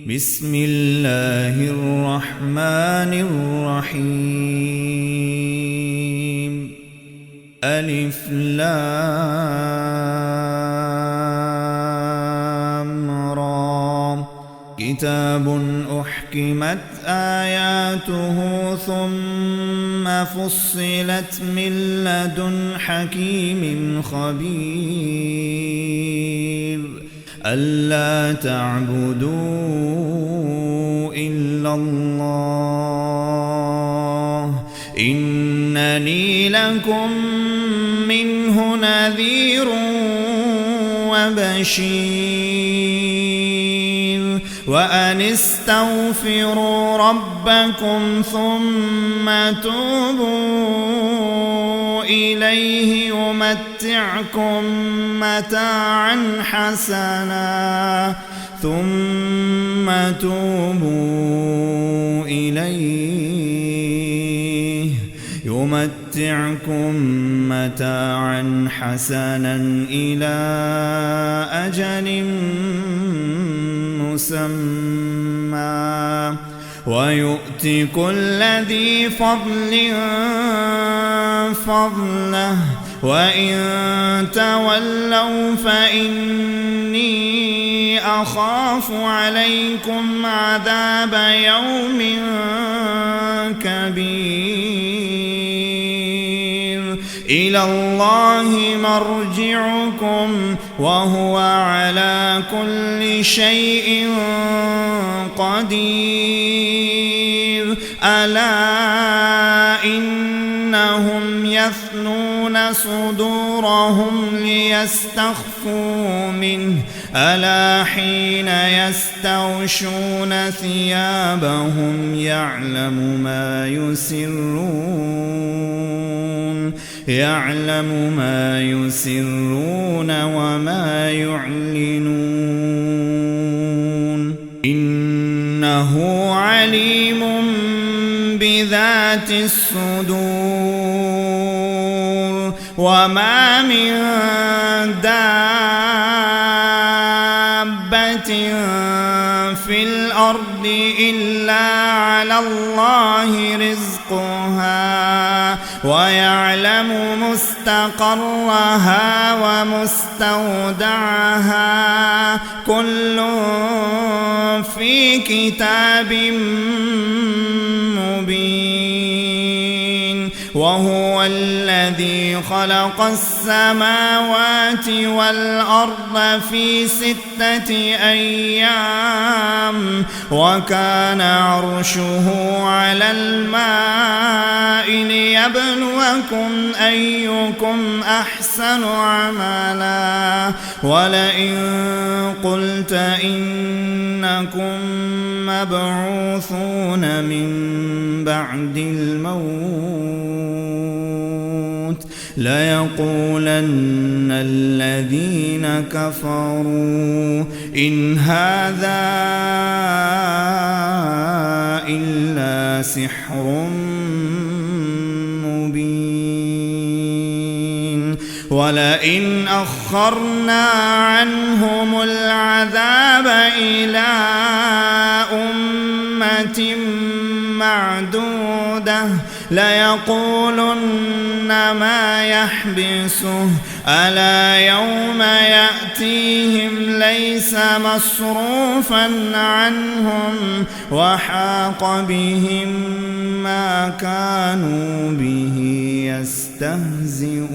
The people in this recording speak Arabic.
بسم الله الرحمن الرحيم ألف لام را كتاب أحكمت آياته ثم فصلت من لدن حكيم خبير ألا تعبدوا إلا الله إنني لكم منه نذير وبشير وأن استغفروا ربكم ثم توبوا إليه يمتعكم متاعا حسنا إلى أجل مسمى ويؤتي كل ذي فضل فضله وإن تولوا فإني أخاف عليكم عذاب يوم كبير إلى الله مرجعكم وهو على كل شيء قدير ألا إنهم يثنون صدورهم ليستخفوا منه ألا حين يستغشون ثيابهم يعلم ما يسرون وما يعلنون إنه عليم بذات الصدور وما من دابة في الأرض إلا على الله رزقها ويعلم مستقرها ومستودعها كل في كتاب مبين وهو الذي خلق السماوات والأرض في 6 أيام وكان عرشه على الماء ليبلوكم أيكم أحسن عملا ولئن قلت إنكم مبعوثون من بعد الموت ليقولن الذين كفروا إن هذا إلا سحر مبين ولئن أخرنا عنهم العذاب إلى أمة معدودة ليقولن ما يحبسه ألا يوم يأتيهم ليس مصروفا عنهم وحاق بهم ما كانوا به يستهزئون